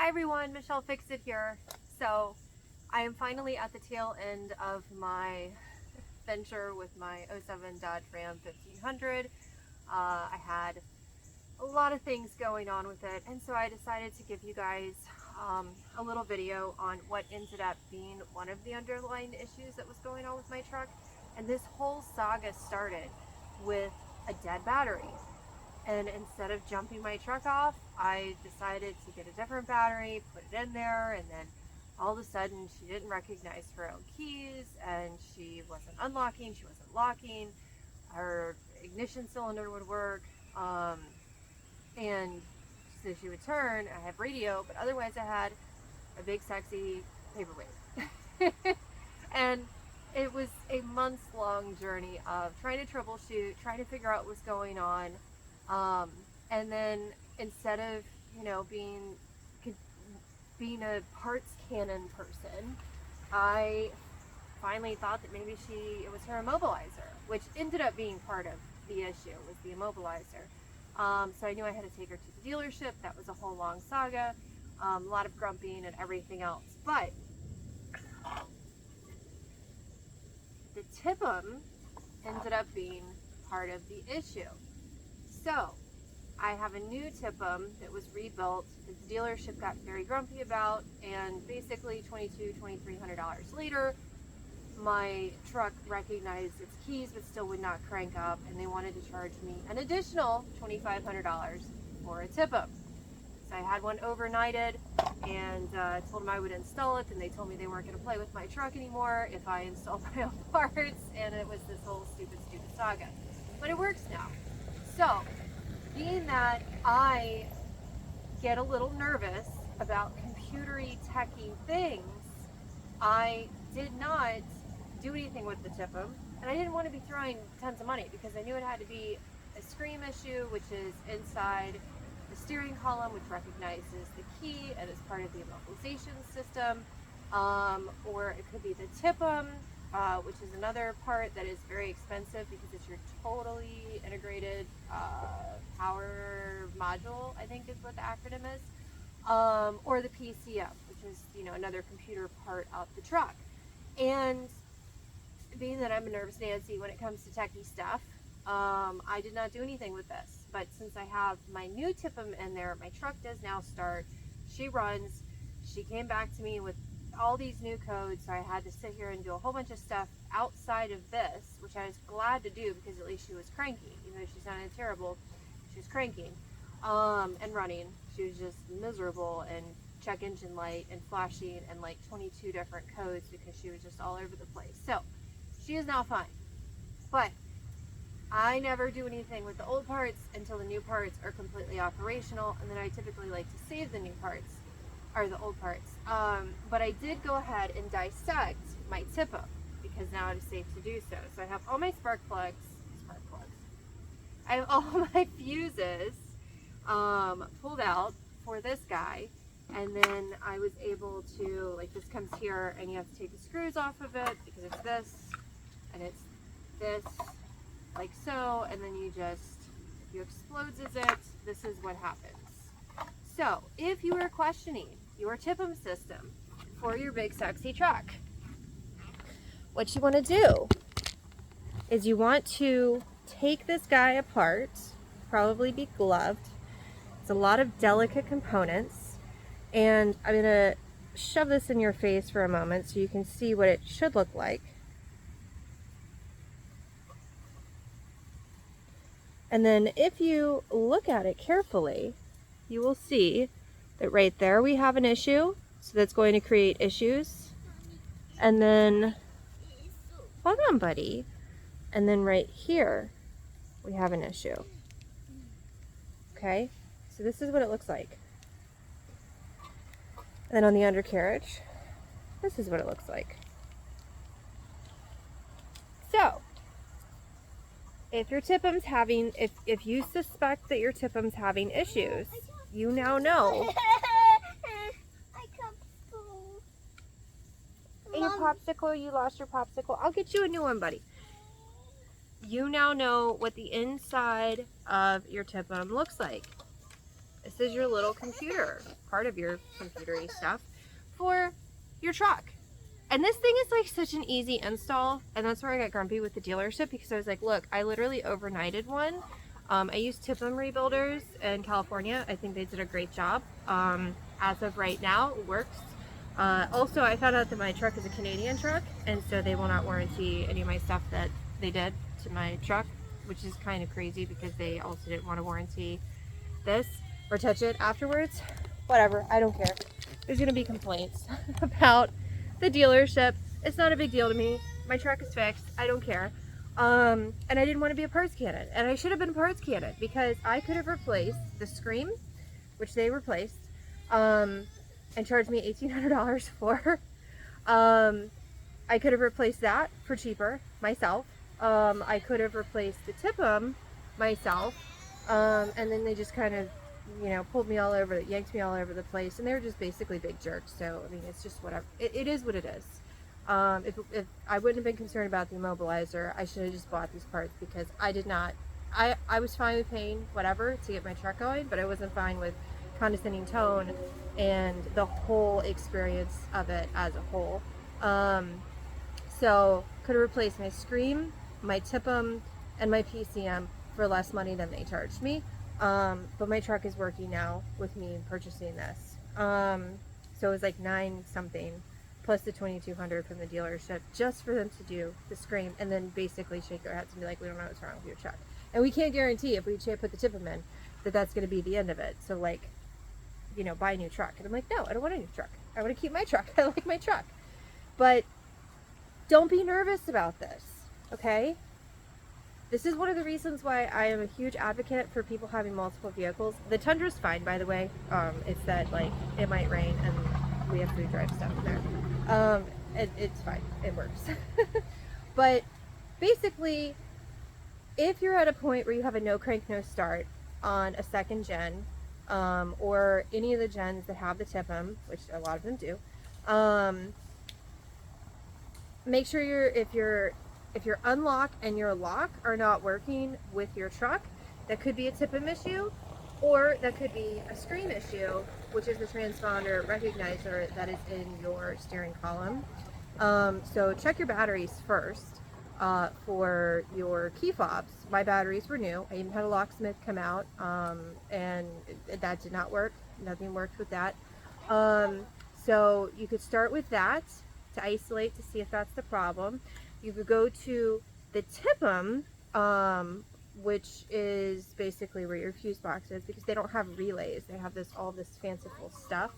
Hi everyone, Michelle Fixit here. So I am finally at the tail end of my venture with my '07 Dodge Ram 1500. I had a lot of things going on with it, and so I decided to give you guys a little video on what ended up being one of the underlying issues that was going on with my truck. And this whole saga started with a dead battery. And instead of jumping my truck off, I decided to get a different battery, put it in there, and then all of a sudden she didn't recognize her own keys, and she wasn't unlocking, she wasn't locking, her ignition cylinder would work, and so she would turn. I have radio, but otherwise I had a big sexy paperweight. And it was a months-long journey of trying to troubleshoot, trying to figure out what's going on. And then instead of, being a parts cannon person, I finally thought that maybe it was her immobilizer, which ended up being part of the issue, was the immobilizer. So I knew I had to take her to the dealership. That was a whole long saga, a lot of grumping and everything else. But the TIPM ended up being part of the issue. So I have a new TIPM that was rebuilt that the dealership got very grumpy about, and basically $2,200–$2,300 later, my truck recognized its keys but still would not crank up, and they wanted to charge me an additional $2,500 for a TIPM. So I had one overnighted and told them I would install it, and they told me they weren't going to play with my truck anymore if I installed my own parts, and it was this whole stupid saga. But it works now. So, being that I get a little nervous about computery techy things, I did not do anything with the TIPM, and I didn't want to be throwing tons of money because I knew it had to be a scream issue, which is inside the steering column, which recognizes the key and is part of the immobilization system, or it could be the TIPM, which is another part that is very expensive because it's your totally integrated power module, I think is what the acronym is, or the PCM, which is another computer part of the truck. And being that I'm a nervous Nancy when it comes to techie stuff, I did not do anything with this. But since I have my new TIPM in there, my truck does now start. She runs. She came back to me with all these new codes, so I had to sit here and do a whole bunch of stuff outside of this, which I was glad to do because at least she was cranky. Even though she sounded terrible, she was cranking and running. She was just miserable and check engine light and flashing and like 22 different codes because she was just all over the place. So she is now fine. But I never do anything with the old parts until the new parts are completely operational, and then I typically like to save the new parts, or the old parts. But I did go ahead and dissect my TIPM because now it is safe to do so. So I have all my spark plugs. I have all my fuses pulled out for this guy, and then I was able to, like, this comes here and you have to take the screws off of it because it's this and it's this, like so, and then you explodes it, this is what happens. So if you are questioning your TIPM system for your big sexy truck, what you want to do is you want to take this guy apart, probably be gloved. It's a lot of delicate components, and I'm going to shove this in your face for a moment so you can see what it should look like. And then if you look at it carefully, you will see that right there we have an issue, so that's going to create issues. And then, hold on buddy, and then right here we have an issue. Okay, so this is what it looks like. And then on the undercarriage, this is what it looks like. So, if your TIPM's having, if you suspect that your TIPM's having issues, you now know. Your popsicle, you lost your popsicle. I'll get you a new one, buddy. You now know what the inside of your TIPM looks like. This is your little computer, part of your computer-y stuff for your truck. And this thing is like such an easy install, and that's where I got grumpy with the dealership, because I was like, look, I literally overnighted one. I used TIPM rebuilders in California. I think they did a great job. As of right now, it works. Also, I found out that my truck is a Canadian truck, and so they will not warranty any of my stuff that they did to my truck, which is kind of crazy because they also didn't want to warranty this or touch it afterwards. Whatever, I don't care. There's gonna be complaints about the dealership. It's not a big deal to me. My truck is fixed. I don't care. And I didn't want to be a parts cannon, and I should have been a parts cannon, because I could have replaced the screen, which they replaced, and charged me $1,800 for. I could have replaced that for cheaper myself. I could have replaced the TIPM myself, and then they just kind of, you know, pulled me all over, yanked me all over the place, and they were just basically big jerks. So I mean, it's just whatever. It is what it is. If I wouldn't have been concerned about the immobilizer, I should have just bought these parts, because I did not. I was fine with paying whatever to get my truck going, but I wasn't fine with condescending tone and the whole experience of it as a whole. So could have replaced my screen, my TIPM, and my PCM for less money than they charged me. But my truck is working now with me purchasing this. So it was like $9 something plus the $2,200 from the dealership, just for them to do the screen, and then basically shake their heads and be like, we don't know what's wrong with your truck. And we can't guarantee, if we put the TIPM in, that that's going to be the end of it. So like, you know, buy a new truck. And I'm like, no, I don't want a new truck. I want to keep my truck. I like my truck. But don't be nervous about this, okay? This is one of the reasons why I am a huge advocate for people having multiple vehicles. The Tundra's fine, by the way. It's that, like, it might rain and we have to drive stuff in there. It's fine. It works. But basically, if you're at a point where you have a no crank, no start on a second gen, or any of the gens that have the TIPM, which a lot of them do, make sure if your unlock and your lock are not working with your truck, that could be a TIPM issue, or that could be a screen issue, which is the transponder recognizer that is in your steering column. So check your batteries first for your key fobs. My batteries were new. I even had a locksmith come out, and that did not work. Nothing worked with that. So you could start with that to isolate to see if that's the problem. You could go to the TIPM, which is basically where your fuse box is, because they don't have relays. They have all this fanciful stuff.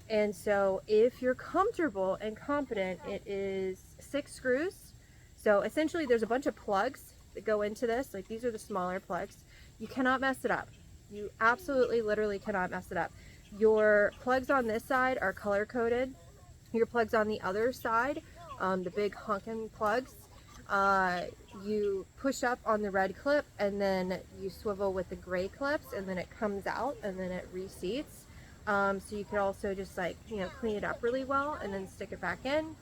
And so if you're comfortable and confident, it is 6 screws. So essentially there's a bunch of plugs that go into this. Like, these are the smaller plugs. You cannot mess it up. You absolutely, literally cannot mess it up. Your plugs on this side are color coded. Your plugs on the other side, the big honking plugs, you push up on the red clip, and then you swivel with the gray clips, and then it comes out, and then it reseats. So you could also just, like, you know, clean it up really well and then stick it back in.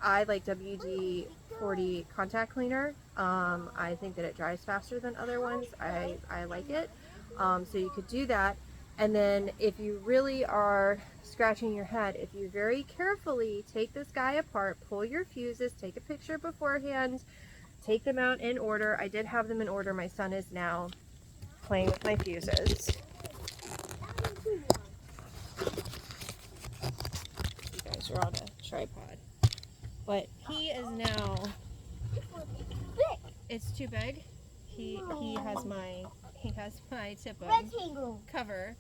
I like WD-40 contact cleaner. I think that it dries faster than other ones. I like it. So you could do that. And then if you really are scratching your head, if you very carefully take this guy apart, pull your fuses, take a picture beforehand, take them out in order. I did have them in order. My son is now playing with my fuses. You guys are on a tripod. But he is now... It's too big. He has my TIPM Rectangle cover.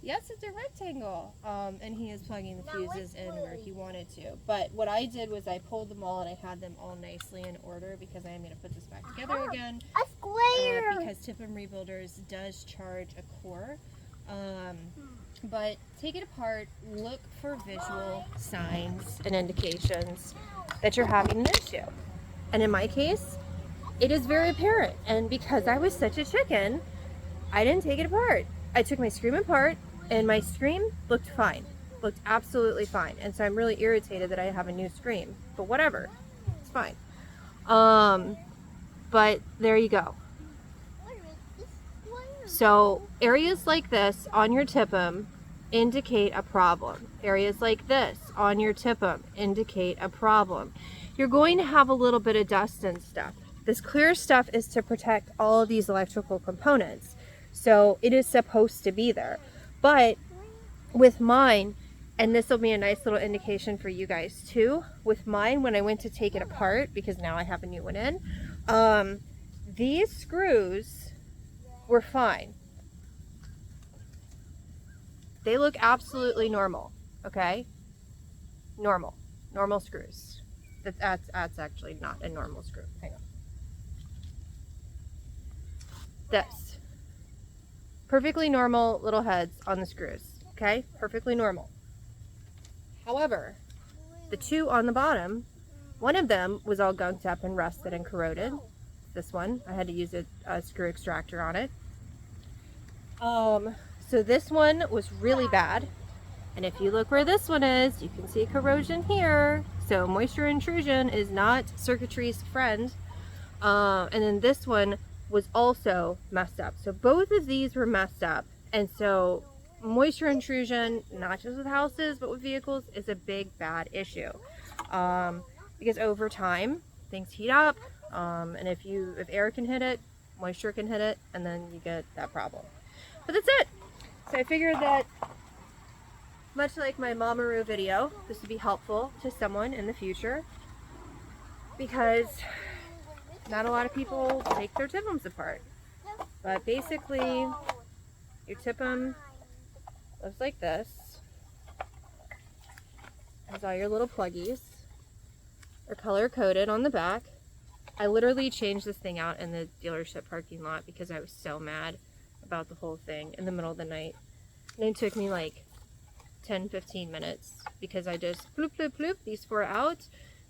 Yes, it's a rectangle. And he is plugging the fuses in where he wanted to. But what I did was I pulled them all and I had them all nicely in order, because I am going to put this back together again. a square. Because TIPM Rebuilders does charge a core. But take it apart, look for visual signs and indications that you're having an issue. And in my case, it is very apparent. And because I was such a chicken, I didn't take it apart. I took my screen apart, and my screen looked fine. Looked absolutely fine. And so I'm really irritated that I have a new screen. But whatever. It's fine. But there you go. So areas like this on your TIPM indicate a problem. Areas like this on your TIPM indicate a problem. You're going to have a little bit of dust and stuff. This clear stuff is to protect all of these electrical components. So it is supposed to be there. But with mine, and this will be a nice little indication for you guys too, with mine when I went to take it apart, because now I have a new one in, these screws were fine. They look absolutely normal, okay? Normal screws. That's actually not a normal screw. Hang on. This. Perfectly normal little heads on the screws, okay? Perfectly normal. However, the two on the bottom, one of them was all gunked up and rusted and corroded. This one, I had to use a screw extractor on it. So this one was really bad. And if you look where this one is, you can see corrosion here. So moisture intrusion is not circuitry's friend. And then this one was also messed up. So both of these were messed up. And so moisture intrusion, not just with houses, but with vehicles, is a big bad issue. Because over time, things heat up. And if air can hit it, moisture can hit it, and then you get that problem. But that's it. So I figured that, much like my Mamaroo video, this would be helpful to someone in the future, because not a lot of people take their TIPMs apart. But basically, your TIPM looks like this. Has all your little pluggies. They're color coded on the back. I literally changed this thing out in the dealership parking lot because I was so mad about the whole thing in the middle of the night. And it took me like 10-15 minutes because I just bloop bloop bloop these four out,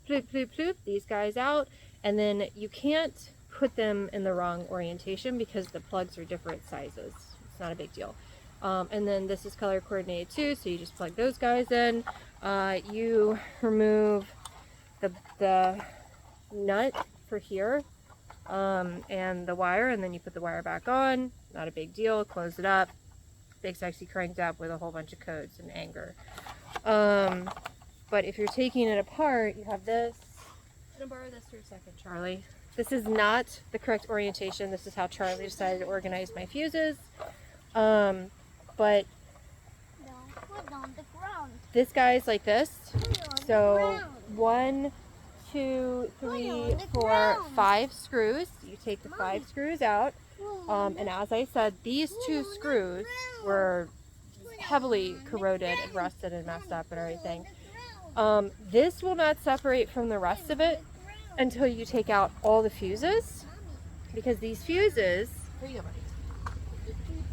bloop bloop bloop these guys out, and then you can't put them in the wrong orientation because the plugs are different sizes. It's not a big deal. And then this is color coordinated too, so you just plug those guys in. You remove the nut for here and the wire, and then you put the wire back on. Not a big deal. Close it up. Big sexy cranked up with a whole bunch of codes and anger. But if you're taking it apart, you have this. I'm gonna borrow this for a second, Charlie. This is not the correct orientation. This is how Charlie decided to organize my fuses. But this guy's like this. So 1, 2, 3, 4, 5 screws. You take the 5 screws out. And as I said, these 2 screws were heavily corroded and rusted and messed up and everything. This will not separate from the rest of it until you take out all the fuses, because these fuses,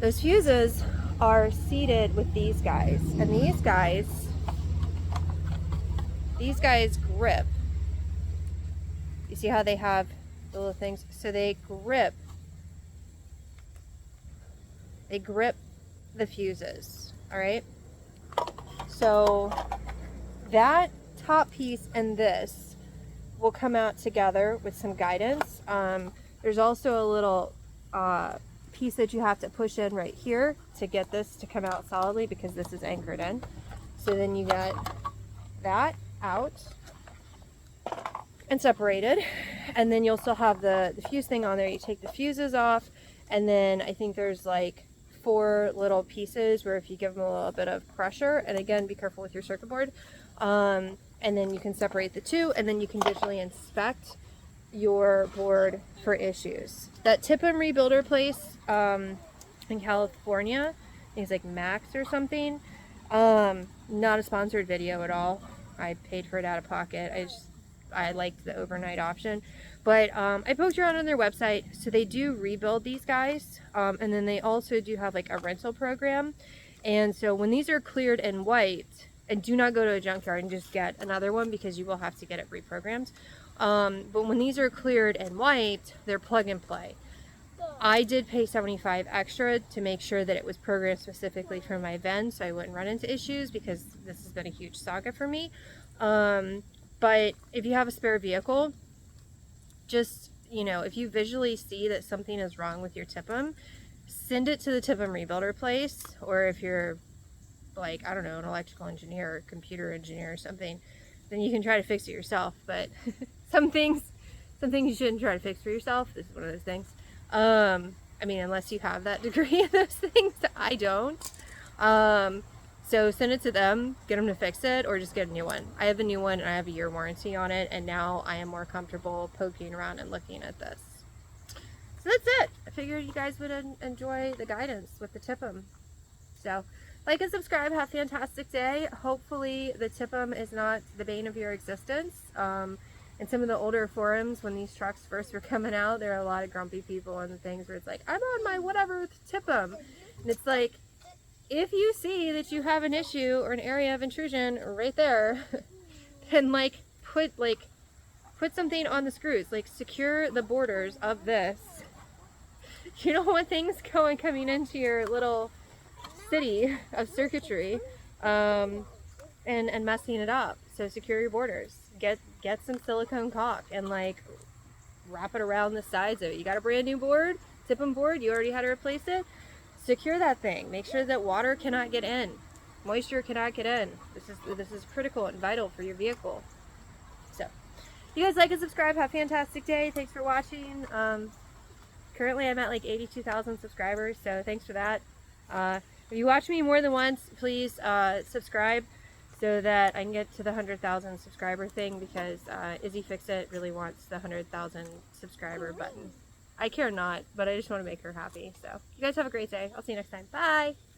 those fuses are seated with these guys, and these guys grip. You see how they have the little things? So they grip the fuses, all right? So that top piece and this will come out together with some guidance. There's also a little piece that you have to push in right here to get this to come out solidly, because this is anchored in. So then you get that out and separated, and then you'll still have the fuse thing on there. You take the fuses off, and then I think there's like 4 little pieces where if you give them a little bit of pressure, and again, be careful with your circuit board, and then you can separate the 2, and then you can digitally inspect your board for issues. That TIPM rebuilder place in California, I think it's like Max or something, not a sponsored video at all. I paid for it out of pocket. I liked the overnight option. But I poked around on their website. So they do rebuild these guys. And then they also do have like a rental program. And so when these are cleared and wiped, and do not go to a junkyard and just get another one, because you will have to get it reprogrammed. But when these are cleared and wiped, they're plug and play. I did pay $75 extra to make sure that it was programmed specifically for my VEN, so I wouldn't run into issues, because this has been a huge saga for me. But if you have a spare vehicle, just, you know, if you visually see that something is wrong with your TIPM, send it to the TIPM rebuilder place, or if you're like, I don't know, an electrical engineer or computer engineer or something, then you can try to fix it yourself. But some things you shouldn't try to fix for yourself. This is one of those things. I mean, unless you have that degree in those things. I don't. So send it to them, get them to fix it, or just get a new one. I have a new one and I have a year warranty on it, and now I am more comfortable poking around and looking at this. So that's it. I figured you guys would enjoy the guidance with the TIPM. So like and subscribe. Have a fantastic day. Hopefully the TIPM is not the bane of your existence. In some of the older forums, when these trucks first were coming out, there are a lot of grumpy people and things where it's like, I'm on my whatever with TIPM. And it's like, if you see that you have an issue or an area of intrusion right there, then put something on the screws, like secure the borders of this. You don't want things coming into your little city of circuitry and messing it up. So secure your borders. Get some silicone caulk and wrap it around the sides of it. You got a brand new board, TIPM board, you already had to replace it. Secure that thing. Make sure that water cannot get in, moisture cannot get in. This is critical and vital for your vehicle. So you guys like and subscribe. Have a fantastic day. Thanks for watching. Currently I'm at 82,000 subscribers, so thanks for that. If you watch me more than once, please subscribe so that I can get to the 100,000 subscriber thing, because Izzy Fix It really wants the 100,000 subscriber button. I care not, but I just want to make her happy. So you guys have a great day. I'll see you next time. Bye!